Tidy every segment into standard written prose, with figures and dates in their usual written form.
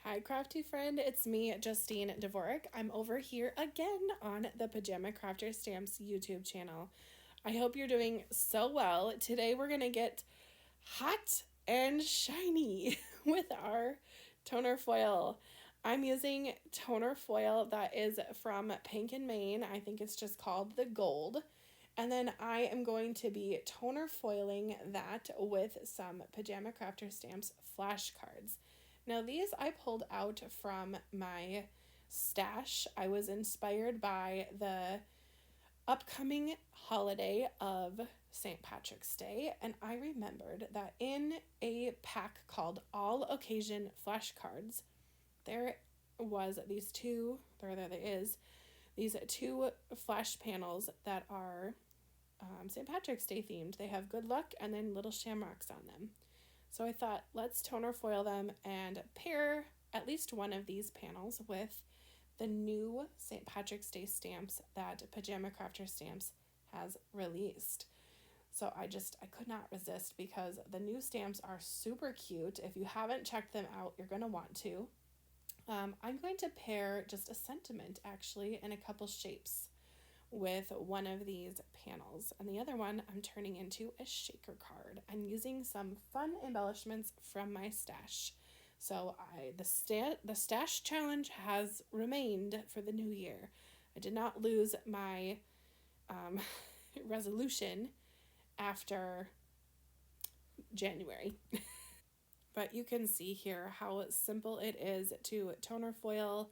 Hi, crafty friend. It's me, Justine Dvorak. I'm over here again on the Pajama Crafter Stamps YouTube channel. I hope you're doing so well. Today we're going to get hot and shiny with our toner foil. I'm using toner foil that is from Pink and Maine. I think it's just called the Gold. And then I am going to be toner foiling that with some Pajama Crafter Stamps flashcards. Now, these I pulled out from my stash. I was inspired by the upcoming holiday of St. Patrick's Day, and I remembered that in a pack called All Occasion Flashcards, there was these two, there is, these two flash panels that are St. Patrick's Day themed. They have good luck and then little shamrocks on them. So I thought, let's toner foil them and pair at least one of these panels with the new St. Patrick's Day stamps that Pajama Crafter Stamps has released. So I could not resist because the new stamps are super cute. If you haven't checked them out, you're going to want to. I'm going to pair just a sentiment actually in a couple shapes with one of these panels, and the other one I'm turning into a shaker card. I'm using some fun embellishments from my stash. So the stash challenge has remained for the new year. I did not lose my resolution after January. But you can see here how simple it is to toner foil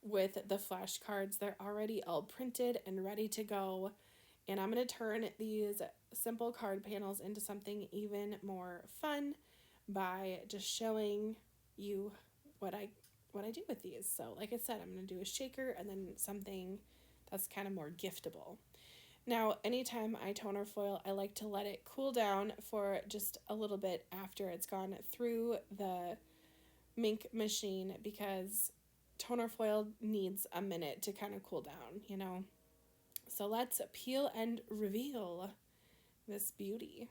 with the flashcards. They're already all printed and ready to go. And I'm going to turn these simple card panels into something even more fun by just showing you what I do with these. So like I said, I'm going to do a shaker and then something that's kind of more giftable. Now, anytime I toner foil, I like to let it cool down for just a little bit after it's gone through the Mink machine, because toner foil needs a minute to kind of cool down. So let's peel and reveal this beauty.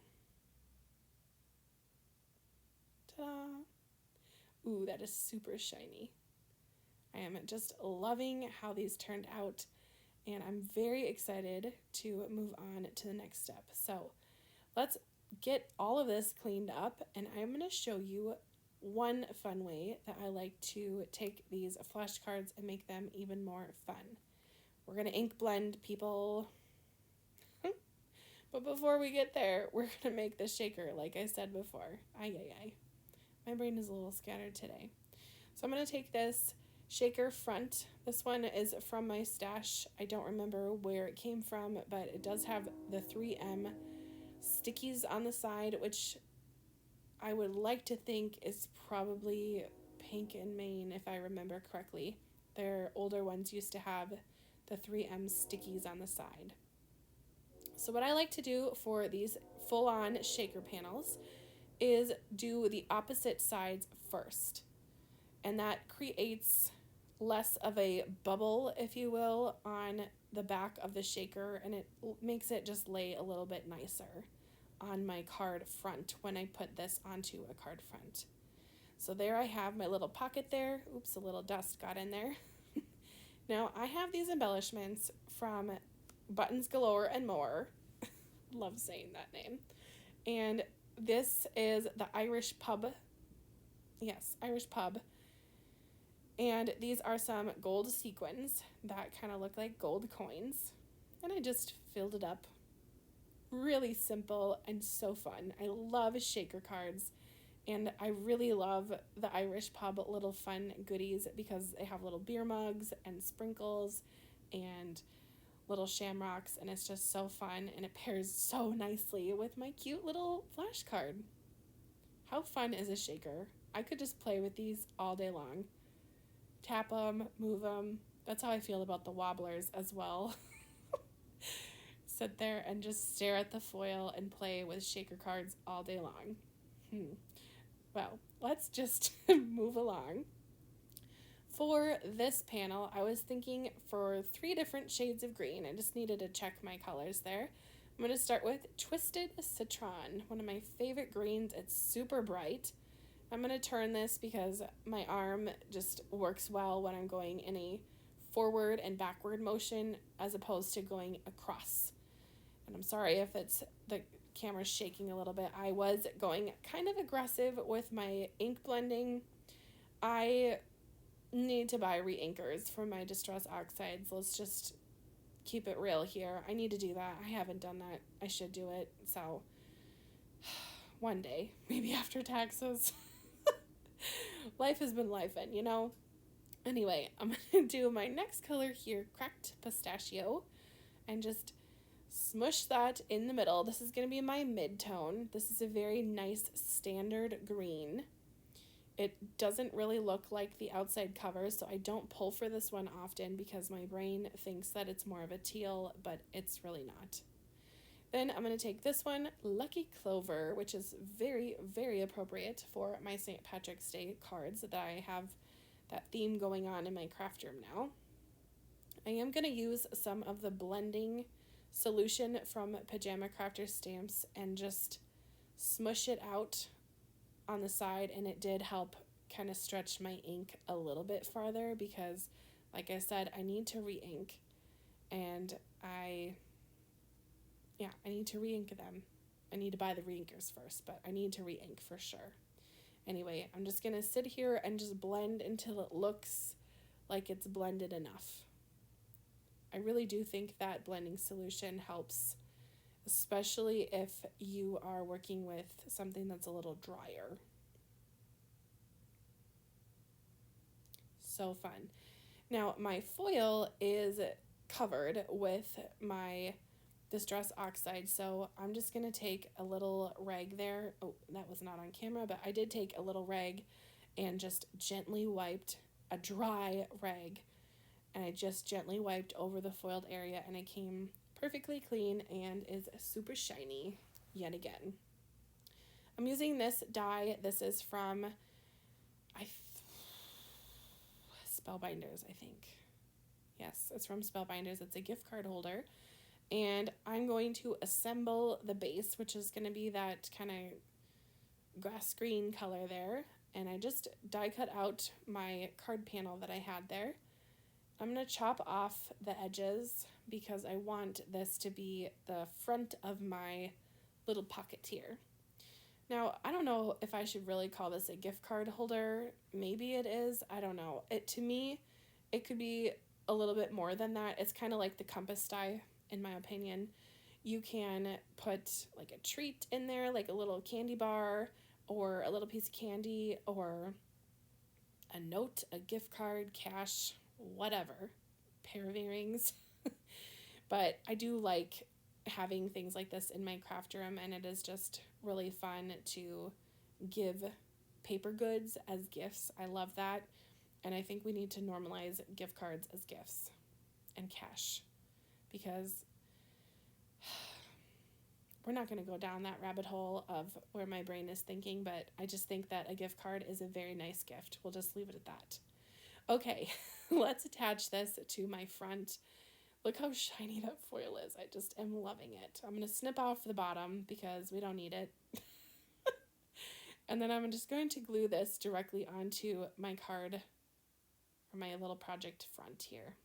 Ta-da! Ooh, that is super shiny. I am just loving how these turned out, and I'm very excited to move on to the next step. So let's get all of this cleaned up, and I'm going to show you one fun way that I like to take these flashcards and make them even more fun. We're going to ink blend, people. But before we get there, we're going to make the shaker like I said before. Ay. My brain is a little scattered today. So I'm going to take this shaker front. This one is from my stash. I don't remember where it came from, but it does have the 3M stickies on the side, which I would like to think is probably Pink and Maine, if I remember correctly. Their older ones used to have the 3M stickies on the side. So what I like to do for these full-on shaker panels is do the opposite sides first. And that creates less of a bubble, if you will, on the back of the shaker, and it makes it just lay a little bit nicer on my card front when I put this onto a card front. So there I have my little pocket there. Oops, a little dust got in there. Now I have these embellishments from Buttons Galore and More. Love saying that name. And this is the Irish Pub. Yes, Irish Pub. And these are some gold sequins that kind of look like gold coins. And I just filled it up. Really simple and so fun. I love shaker cards. And I really love the Irish Pub little fun goodies because they have little beer mugs and sprinkles and little shamrocks, and it's just so fun, and it pairs so nicely with my cute little flashcard. How fun is a shaker? I could just play with these all day long. Tap them, move them. That's how I feel about the wobblers as well. Sit there and just stare at the foil and play with shaker cards all day long. Well, let's just move along. For this panel, I was thinking for 3 different shades of green. I just needed to check my colors there. I'm going to start with Twisted Citron, one of my favorite greens. It's super bright. I'm going to turn this because my arm just works well when I'm going in a forward and backward motion as opposed to going across. And I'm sorry if the camera's shaking a little bit. I was going kind of aggressive with my ink blending. I need to buy re-inkers for my Distress Oxides. Let's just keep it real here. I need to do that. I haven't done that. I should do it. So one day, maybe after taxes. Life has been lifing, you know? Anyway, I'm going to do my next color here, Cracked Pistachio, and just smush that in the middle. This is going to be my mid-tone. This is a very nice standard green. It doesn't really look like the outside cover, so I don't pull for this one often because my brain thinks that it's more of a teal, but it's really not. Then I'm going to take this one, Lucky Clover, which is very, very appropriate for my St. Patrick's Day cards that I have that theme going on in my craft room now. I am going to use some of the blending solution from Pajama Crafter Stamps and just smush it out on the side, and it did help kind of stretch my ink a little bit farther because, like I said, I need to re-ink, and I need to re-ink them. I need to buy the re-inkers first, but I need to re-ink for sure. Anyway, I'm just going to sit here and just blend until it looks like it's blended enough. I really do think that blending solution helps, especially if you are working with something that's a little drier. So fun. Now, my foil is covered with my Distress Oxide, so I'm just going to take a little rag there. Oh, that was not on camera, but I did take a little rag and just gently wiped a dry rag, and I just gently wiped over the foiled area, and it came perfectly clean and is super shiny yet again. I'm using this die. This is from Spellbinders, I think. Yes, it's from Spellbinders. It's a gift card holder. And I'm going to assemble the base, which is going to be that kind of grass green color there. And I just die cut out my card panel that I had there. I'm going to chop off the edges because I want this to be the front of my little pocket here. Now, I don't know if I should really call this a gift card holder. Maybe it is. I don't know. To me, it could be a little bit more than that. It's kind of like the compass die, in my opinion. You can put like a treat in there, like a little candy bar or a little piece of candy or a note, a gift card, cash, whatever, pair of earrings. But I do like having things like this in my craft room, and it is just really fun to give paper goods as gifts. I love that, and I think we need to normalize gift cards as gifts and cash, because we're not going to go down that rabbit hole of where my brain is thinking, but I just think that a gift card is a very nice gift. We'll just leave it at that. Okay, let's attach this to my front. Look how shiny that foil is. I just am loving it. I'm going to snip off the bottom because we don't need it. And then I'm just going to glue this directly onto my card, or my little project front here.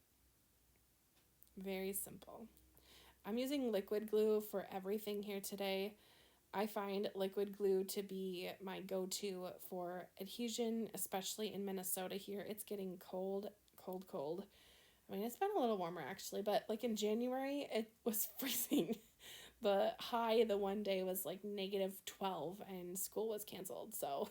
Very simple. I'm using liquid glue for everything here today. I find liquid glue to be my go-to for adhesion, especially in Minnesota here. It's getting cold, cold, cold. I mean, it's been a little warmer actually, but like in January, it was freezing. The high the one day was like -12 and school was canceled. So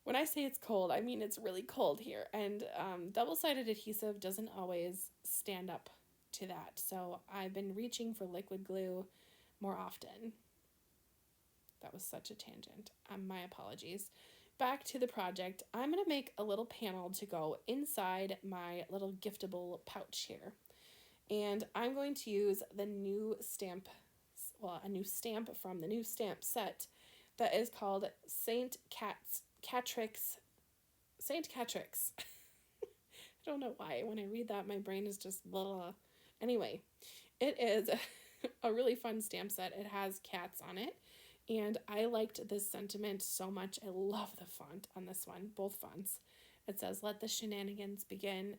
when I say it's cold, I mean it's really cold here. And double-sided adhesive doesn't always stand up to that. So I've been reaching for liquid glue more often. That was such a tangent. My apologies. Back to the project. I'm going to make a little panel to go inside my little giftable pouch here. And I'm going to use the new stamp, a new stamp from the new stamp set that is called St. Catrix. St. Catrix. I don't know why. When I read that, my brain is just blah, blah. Anyway, it is a really fun stamp set. It has cats on it. And I liked this sentiment so much. I love the font on this one, both fonts. It says, "Let the shenanigans begin."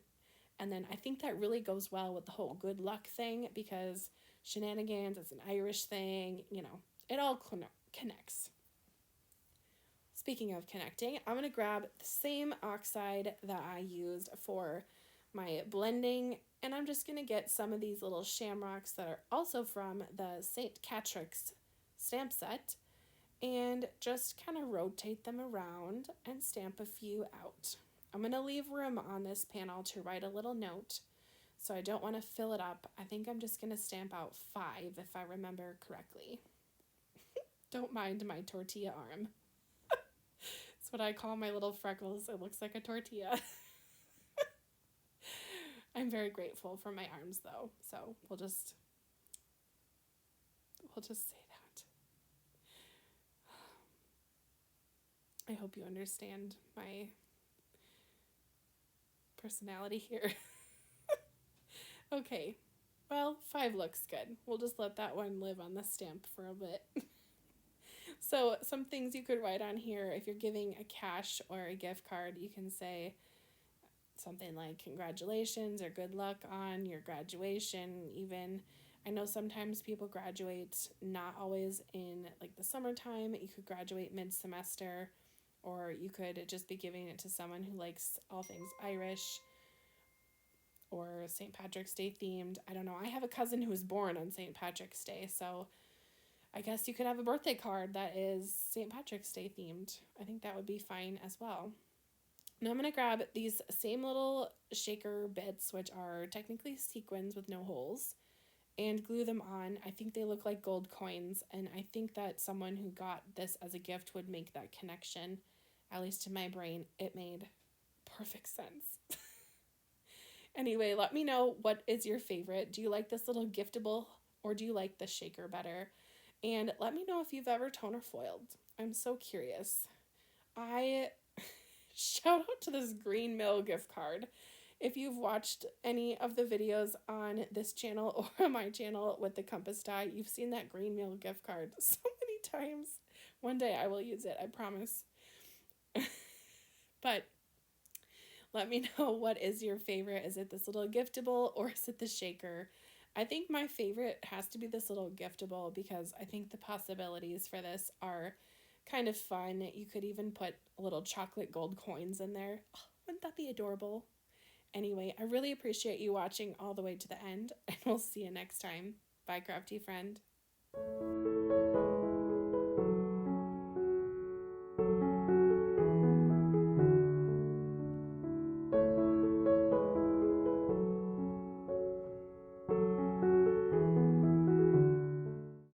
And then I think that really goes well with the whole good luck thing, because shenanigans is an Irish thing, it all connects. Speaking of connecting, I'm going to grab the same oxide that I used for my blending, and I'm just going to get some of these little shamrocks that are also from the St. Catricks stamp set, and just kind of rotate them around and stamp a few out. I'm going to leave room on this panel to write a little note, so I don't want to fill it up. I think I'm just going to stamp out 5 if I remember correctly. Don't mind my tortilla arm. It's what I call my little freckles. It looks like a tortilla. I'm very grateful for my arms though, so we'll just say that. I hope you understand my personality here. Okay, well, 5 looks good. We'll just let that one live on the stamp for a bit. So some things you could write on here, if you're giving a cash or a gift card, you can say something like congratulations or good luck on your graduation. Even, I know sometimes people graduate not always in like the summertime. You could graduate mid-semester, or you could just be giving it to someone who likes all things Irish or St. Patrick's Day themed. I don't know. I have a cousin who was born on St. Patrick's Day, so I guess you could have a birthday card that is St. Patrick's Day themed. I think that would be fine as well. Now I'm going to grab these same little shaker bits, which are technically sequins with no holes, and glue them on. I think they look like gold coins, and I think that someone who got this as a gift would make that connection. At least in my brain, it made perfect sense. Anyway, let me know, what is your favorite? Do you like this little giftable, or do you like the shaker better? And let me know if you've ever toner foiled. I'm so curious. Shout out to this Green Mill gift card. If you've watched any of the videos on this channel or my channel with the compass die, you've seen that Green Mill gift card so many times. One day I will use it, I promise. But let me know, what is your favorite? Is it this little giftable, or is it the shaker? I think my favorite has to be this little giftable, because I think the possibilities for this are kind of fun. You could even put little chocolate gold coins in there. Oh, wouldn't that be adorable? Anyway, I really appreciate you watching all the way to the end, and we'll see you next time. Bye, crafty friend.